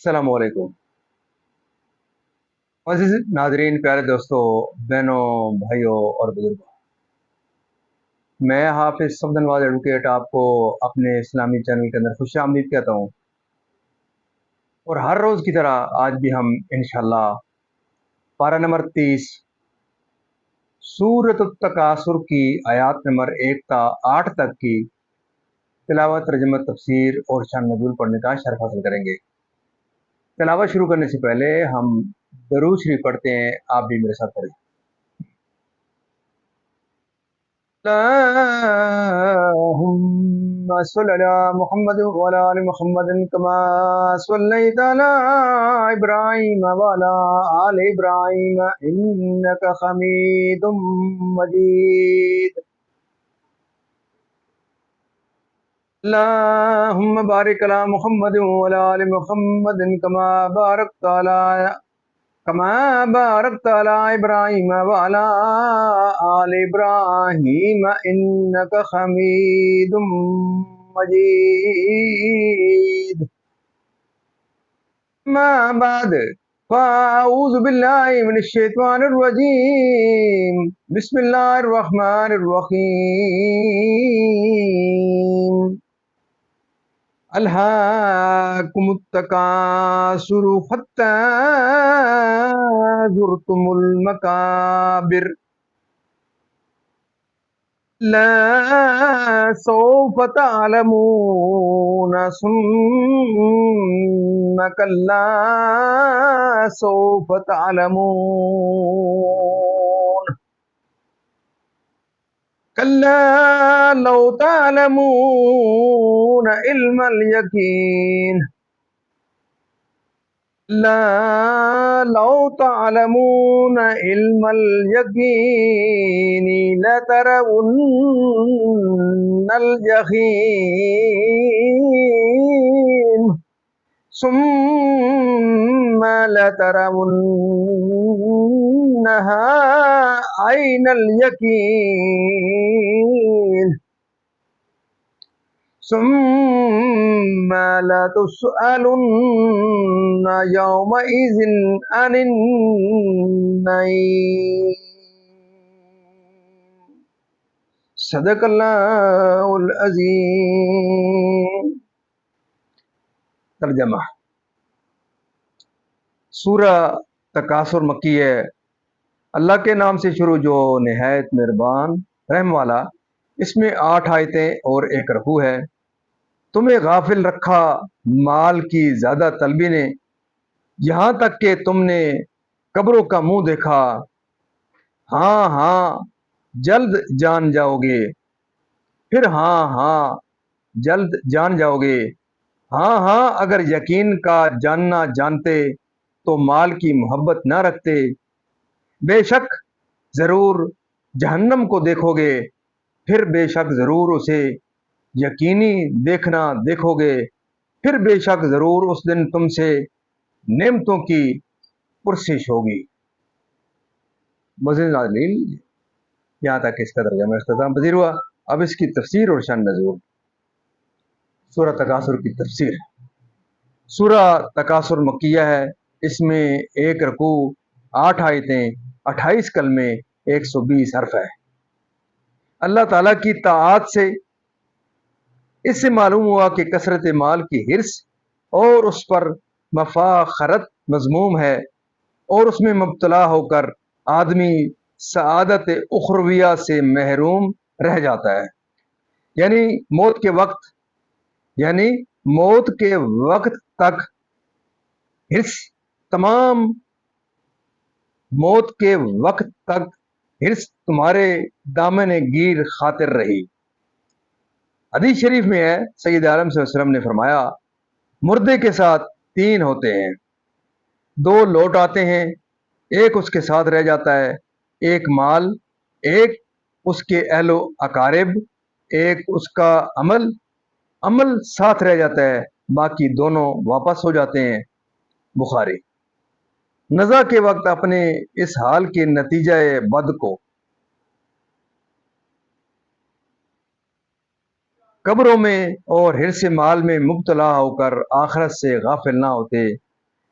السلام علیکم عزیز ناظرین، پیارے دوستوں، بہنوں، بھائیوں اور بزرگوں، میں حافظ صفدر نواز ایڈوکیٹ آپ کو اپنے اسلامی چینل کے اندر خوش آمدید کہتا ہوں، اور ہر روز کی طرح آج بھی ہم انشاءاللہ پارہ نمبر 30 سورۃ التکاثر کی آیات نمبر 1 تا 8 تک کی تلاوت، ترجمہ، تفسیر اور شان نزول پڑھنے کا شرف حاصل کریں گے۔ تلاوت شروع کرنے سے پہلے ہم درود شریف پڑھتے ہیں، آپ بھی میرے ساتھ پڑھیں۔ اللهم صل على محمد وعلى آل محمد كما صليت على إبراهيم وعلى آل إبراهيم إنك حميد مجيد اللهم بارك على محمد وعلى آل محمد كما باركت على إبراهيم وعلى آل إبراهيم إنك حميد مجيد ما بعد فأعوذ بالله من الشيطان الرجيم بسم الله الرحمن الرحيم ألهاكم التكاثر حتى زرتم المقابر لا سوف تعلمون ثم كلا سوف تعلمون كلا لو تعلمون علم اليقين لو تعلمون علم اليقين لترون الجحيم ثم لترونها عين اليقين ثم لتسألن يومئذ عن النعيم صدق اللہ العظیم۔ ترجمہ: سورہ تکاثر مکی ہے۔ اللہ کے نام سے شروع جو نہایت مہربان رحم والا۔ اس میں 8 آیتیں اور 1 رکوع ہے۔ تمہیں غافل رکھا مال کی زیادہ طلبی نے، یہاں تک کہ تم نے قبروں کا منہ دیکھا۔ ہاں ہاں جلد جان جاؤ گے، پھر ہاں ہاں جلد جان جاؤ گے۔ ہاں ہاں اگر یقین کا جاننا جانتے تو مال کی محبت نہ رکھتے۔ بے شک ضرور جہنم کو دیکھو گے، پھر بے شک ضرور اسے یقینی دیکھنا دیکھو گے، پھر بے شک ضرور اس دن تم سے نعمتوں کی پرسش ہوگی۔ مزید ناظرین، یہاں تک اس کا ترجمہ اختتام پذیر ہوا۔ اب اس کی تفسیر اور شان نزول۔ سورہ تکاثر کی تفسیر۔ سورہ تکاثر مکیہ ہے۔ اس میں 1 رکوع، 8 آیتیں، 28 کلمے، 120 حرف ہے۔ اللہ تعالیٰ کی طاعت سے اس سے معلوم ہوا کہ کثرت مال کی حرص اور اس پر مفاخرت مذموم ہے، اور اس میں مبتلا ہو کر آدمی سعادت اخرویہ سے محروم رہ جاتا ہے۔ یعنی موت کے وقت تک حرص تمہارے دامن گیر خاطر رہی۔ حدیث شریف میں ہے، سید عالم صلی اللہ علیہ وسلم نے فرمایا، مردے کے ساتھ 3 ہوتے ہیں، 2 لوٹ آتے ہیں، ایک اس کے ساتھ رہ جاتا ہے، ایک مال، ایک اس کے اہل و اقارب، ایک اس کا عمل ساتھ رہ جاتا ہے، باقی دونوں واپس ہو جاتے ہیں۔ بخاری۔ نزا کے وقت اپنے اس حال کے نتیجہ بد کو قبروں میں اور حرص مال میں مبتلا ہو کر آخرت سے غافل نہ ہوتے